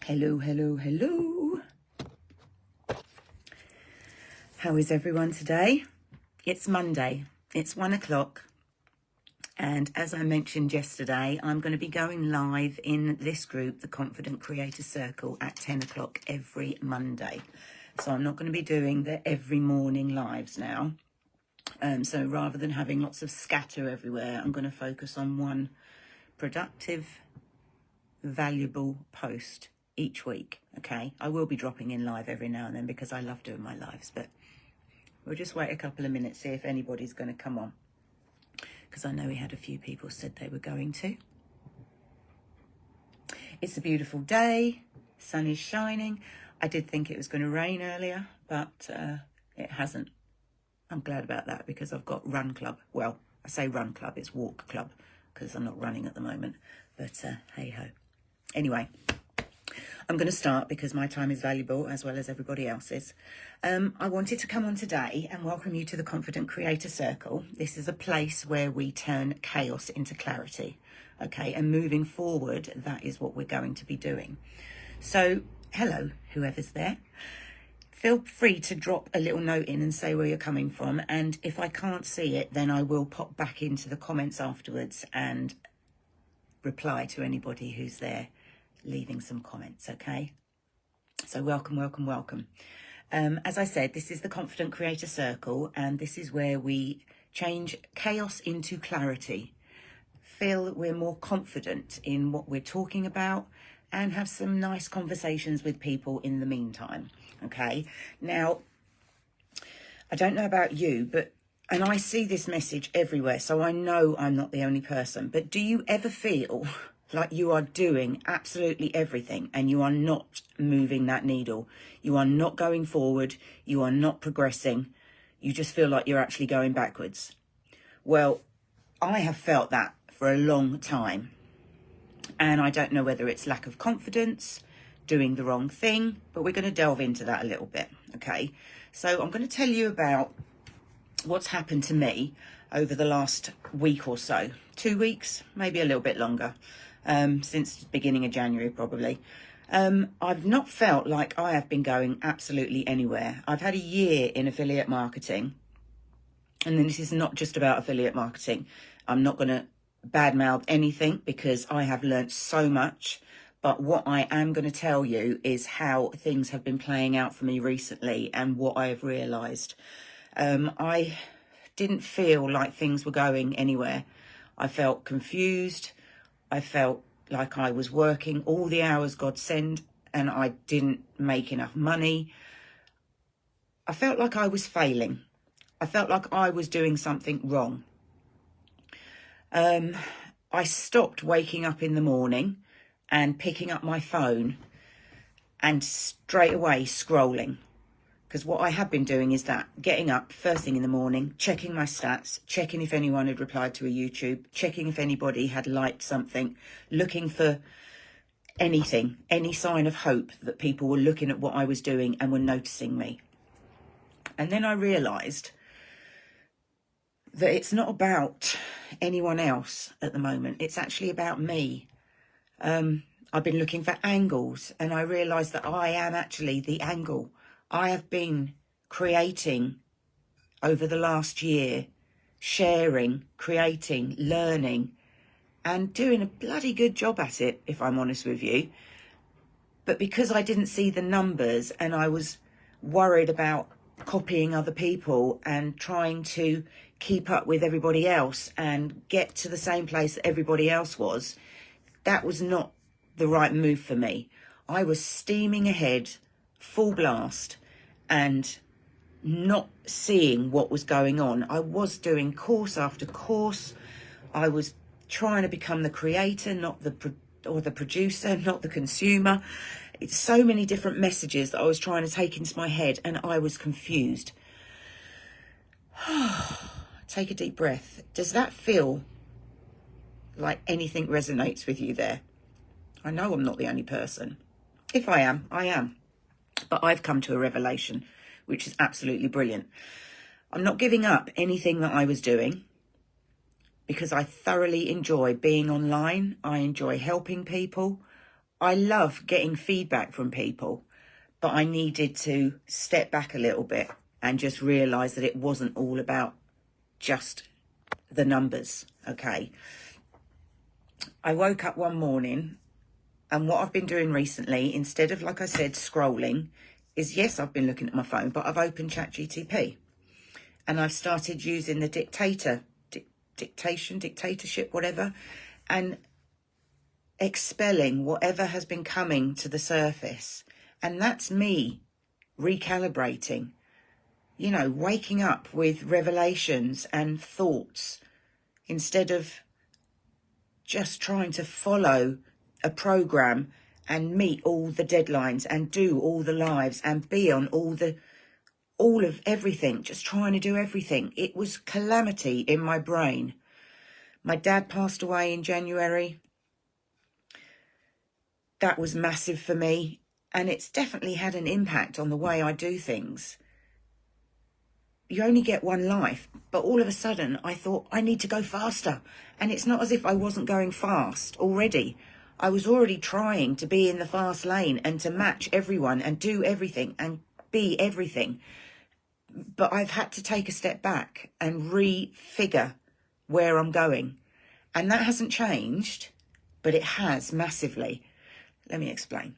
Hello, hello, hello. How is everyone today? It's Monday. It's 1 o'clock. And as I mentioned yesterday, I'm going to be going live in this group, the Confident Creator Circle, at 10 o'clock every Monday. So I'm not going to be doing the every morning lives now. So rather than having lots of scatter everywhere, I'm going to focus on one productive, valuable post each week. Okay, I will be dropping in live every now and then because I love doing my lives, but we'll just wait a couple of minutes, see if anybody's going to come on, because I know we had a few people said they were going to. It's a beautiful day, sun is shining. I did think it was going to rain earlier, but it hasn't. I'm glad about that because I've got run club. Well, I say run club, it's walk club because I'm not running at the moment, but hey ho. Anyway, I'm going to start because my time is valuable as well as everybody else's. I wanted to come on today and welcome you to the Confident Creator Circle. This is a place where we turn chaos into clarity. Okay, and moving forward, that is what we're going to be doing. So, hello, whoever's there. Feel free to drop a little note in and say where you're coming from. And if I can't see it, then I will pop back into the comments afterwards and reply to anybody who's there leaving some comments, okay? So welcome, welcome, welcome. As I said, this is the Confident Creator Circle, and this is where we change chaos into clarity. Feel that we're more confident in what we're talking about and have some nice conversations with people in the meantime, okay? Now, I don't know about you, and I see this message everywhere, so I know I'm not the only person, but do you ever feel like you are doing absolutely everything and you are not moving that needle? You are not going forward. You are not progressing. You just feel like you're actually going backwards. Well, I have felt that for a long time. And I don't know whether it's lack of confidence, doing the wrong thing, but we're going to delve into that a little bit. Okay. So I'm going to tell you about what's happened to me over the last week or so, 2 weeks, maybe a little bit longer. Since the beginning of January, probably. I've not felt like I have been going absolutely anywhere. I've had a year in affiliate marketing, and then this is not just about affiliate marketing. I'm not going to badmouth anything because I have learnt so much, but what I am going to tell you is how things have been playing out for me recently and what I have realised. I didn't feel like things were going anywhere. I felt confused. I felt like I was working all the hours God sent and I didn't make enough money. I felt like I was failing. I felt like I was doing something wrong. I stopped waking up in the morning and picking up my phone and straight away scrolling. Because what I had been doing is that, getting up first thing in the morning, checking my stats, checking if anyone had replied to a YouTube, checking if anybody had liked something, looking for anything, any sign of hope that people were looking at what I was doing and were noticing me. And then I realised that it's not about anyone else at the moment. It's actually about me. I've been looking for angles and I realised that I am actually the angle. I have been creating over the last year, sharing, creating, learning, and doing a bloody good job at it, if I'm honest with you. But because I didn't see the numbers and I was worried about copying other people and trying to keep up with everybody else and get to the same place that everybody else was, that was not the right move for me. I was steaming ahead, full blast, and not seeing what was going on. I was doing course after course. I was trying to become the creator, not the producer, not the consumer. It's so many different messages that I was trying to take into my head, and I was confused. Take a deep breath. Does that feel like anything resonates with you there? I know I'm not the only person. If I am, I am. But I've come to a revelation, which is absolutely brilliant. I'm not giving up anything that I was doing because I thoroughly enjoy being online. I enjoy helping people. I love getting feedback from people, but I needed to step back a little bit and just realise that it wasn't all about just the numbers, okay? I woke up one morning, and what I've been doing recently, instead of, like I said, scrolling, is yes, I've been looking at my phone, but I've opened ChatGTP and I've started using the dictatorship, whatever, and expelling whatever has been coming to the surface. And that's me recalibrating, you know, waking up with revelations and thoughts instead of just trying to follow a program and meet all the deadlines and do all the lives and be on all of everything, just trying to do everything. It was calamity in my brain. My dad passed away in January. That was massive for me, and it's definitely had an impact on the way I do things. You only get one life, but all of a sudden I thought I need to go faster. And it's not as if I wasn't going fast already. I was already trying to be in the fast lane and to match everyone and do everything and be everything. But I've had to take a step back and refigure where I'm going. And that hasn't changed, but it has massively. Let me explain,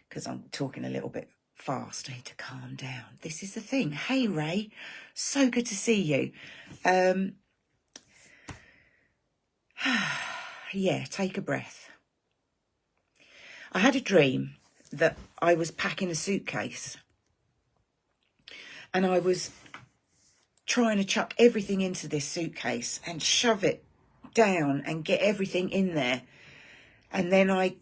because I'm talking a little bit fast. I need to calm down. This is the thing. Hey, Ray, so good to see you. Yeah, take a breath. I had a dream that I was packing a suitcase and I was trying to chuck everything into this suitcase and shove it down and get everything in there. And then I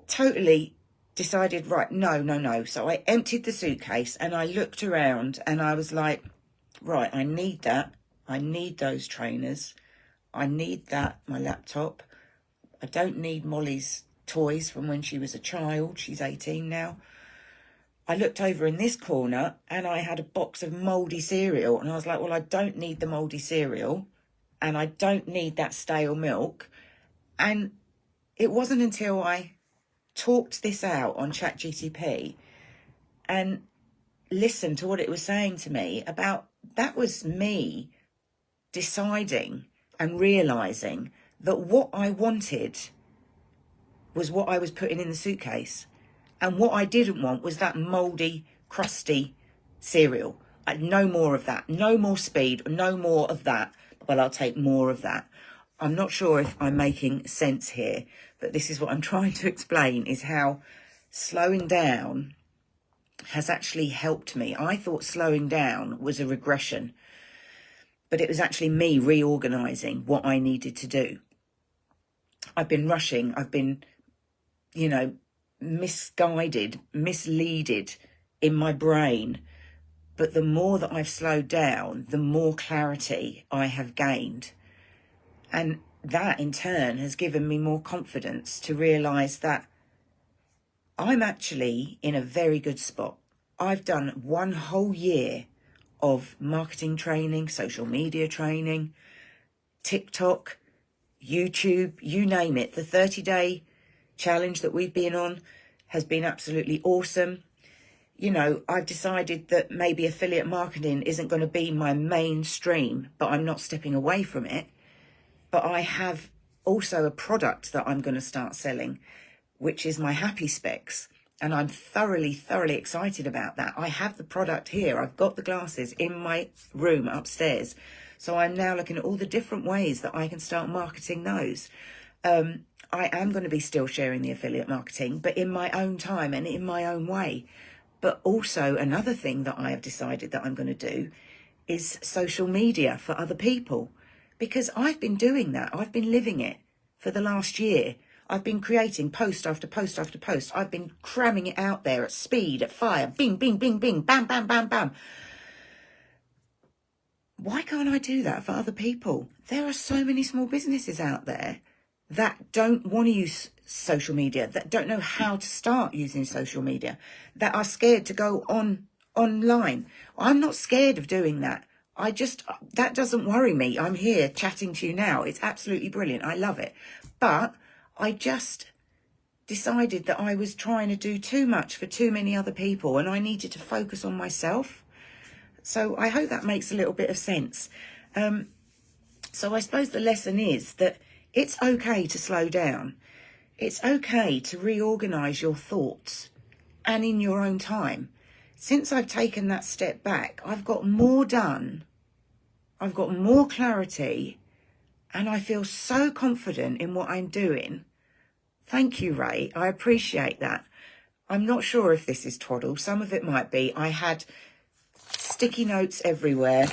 totally decided, right, no. So I emptied the suitcase and I looked around and I was like, right, I need that. I need those trainers. I need that, my laptop. I don't need Molly's toys from when she was a child. She's 18 now. I looked over in this corner and I had a box of mouldy cereal. And I was like, well, I don't need the mouldy cereal. And I don't need that stale milk. And it wasn't until I talked this out on ChatGTP and listened to what it was saying to me about, that was me deciding and realising that what I wanted was what I was putting in the suitcase. And what I didn't want was that mouldy, crusty cereal. No more of that. No more speed. No more of that. Well, I'll take more of that. I'm not sure if I'm making sense here, but this is what I'm trying to explain, is how slowing down has actually helped me. I thought slowing down was a regression, but it was actually me reorganising what I needed to do. I've been rushing. I've been, misguided, misleaded in my brain. But the more that I've slowed down, the more clarity I have gained. And that in turn has given me more confidence to realise that I'm actually in a very good spot. I've done 1 whole year of marketing training, social media training, TikTok, YouTube, you name it. The 30-day challenge that we've been on has been absolutely awesome. I've decided that maybe affiliate marketing isn't going to be my mainstream, but I'm not stepping away from it. But I have also a product that I'm going to start selling, which is my Happy Specs. And I'm thoroughly, thoroughly excited about that. I have the product here. I've got the glasses in my room upstairs. So I'm now looking at all the different ways that I can start marketing those. I am going to be still sharing the affiliate marketing, but in my own time and in my own way. But also another thing that I have decided that I'm going to do is social media for other people, because I've been doing that. I've been living it for the last year. I've been creating post after post after post. I've been cramming it out there at speed, at fire, bing, bing, bing, bing, bam, bam, bam, bam. Why can't I do that for other people? There are so many small businesses out there that don't want to use social media, that don't know how to start using social media, that are scared to go online. I'm not scared of doing that. That doesn't worry me. I'm here chatting to you now. It's absolutely brilliant. I love it. But I just decided that I was trying to do too much for too many other people and I needed to focus on myself. So I hope that makes a little bit of sense. So I suppose the lesson is that it's okay to slow down. It's okay to reorganise your thoughts and in your own time. Since I've taken that step back, I've got more done. I've got more clarity and I feel so confident in what I'm doing. Thank you, Ray. I appreciate that. I'm not sure if this is twaddle. Some of it might be. I had sticky notes everywhere.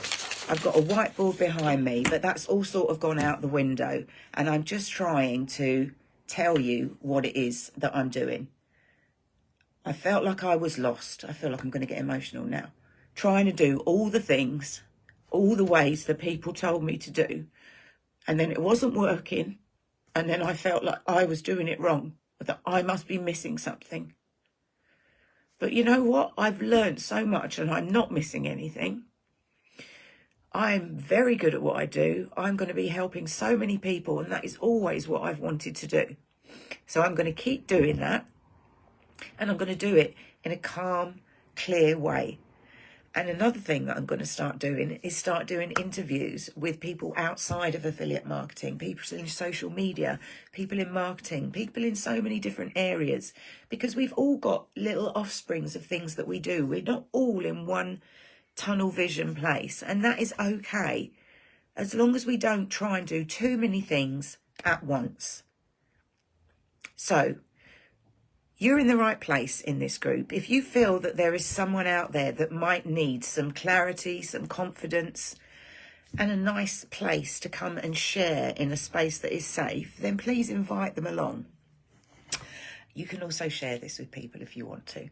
I've got a whiteboard behind me, but that's all sort of gone out the window. And I'm just trying to tell you what it is that I'm doing. I felt like I was lost. I feel like I'm going to get emotional now. Trying to do all the things, all the ways that people told me to do. And then it wasn't working. And then I felt like I was doing it wrong, that I must be missing something. But you know what? I've learned so much and I'm not missing anything. I'm very good at what I do. I'm going to be helping so many people and that is always what I've wanted to do. So I'm going to keep doing that and I'm going to do it in a calm, clear way. And another thing that I'm going to start doing is start doing interviews with people outside of affiliate marketing, people in social media, people in marketing, people in so many different areas, because we've all got little offsprings of things that we do. We're not all in one tunnel vision place, and that is okay, as long as we don't try and do too many things at once. So, you're in the right place in this group. If you feel that there is someone out there that might need some clarity, some confidence, and a nice place to come and share in a space that is safe, then please invite them along. You can also share this with people if you want to.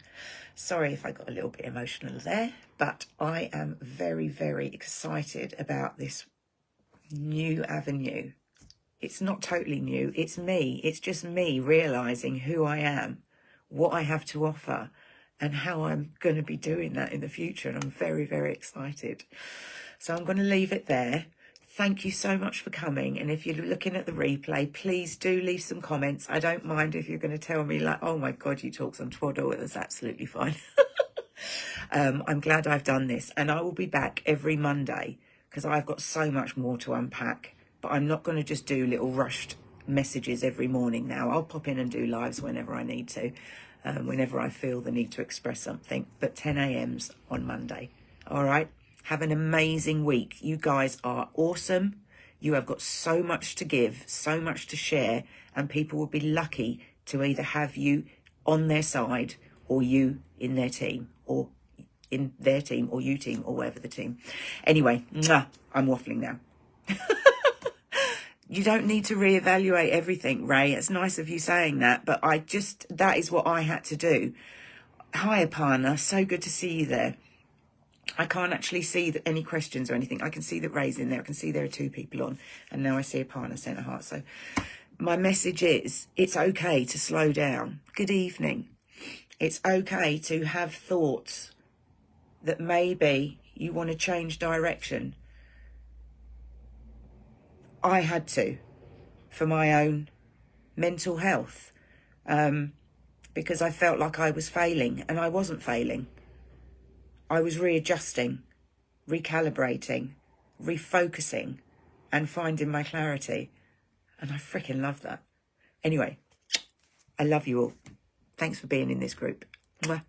Sorry if I got a little bit emotional there, but I am very, very excited about this new avenue. It's not totally new. It's me. It's just me realising who I am, what I have to offer, and how I'm going to be doing that in the future. And I'm very, very excited. So I'm going to leave it there. Thank you so much for coming. And if you're looking at the replay, please do leave some comments. I don't mind if you're going to tell me like, oh my God, you talk some twaddle. That's absolutely fine. I'm glad I've done this. And I will be back every Monday because I've got so much more to unpack. But I'm not going to just do little rushed messages every morning now. I'll pop in and do lives whenever I need to, whenever I feel the need to express something. But 10 a.m.'s on Monday. All right. Have an amazing week. You guys are awesome. You have got so much to give, so much to share, and people will be lucky to either have you on their side or you in their team, or in their team or you team or whatever the team. Anyway, I'm waffling now. You don't need to reevaluate everything, Ray. It's nice of you saying that, but that is what I had to do. Hi, Aparna. So good to see you there. I can't actually see any questions or anything. I can see that Ray's in there. I can see there are 2 people on. And now I see Aparna sent a heart. So my message is, it's okay to slow down. Good evening. It's okay to have thoughts that maybe you want to change direction. I had to, for my own mental health, because I felt like I was failing, and I wasn't failing. I was readjusting, recalibrating, refocusing, and finding my clarity. And I freaking love that. Anyway, I love you all. Thanks for being in this group. Mwah.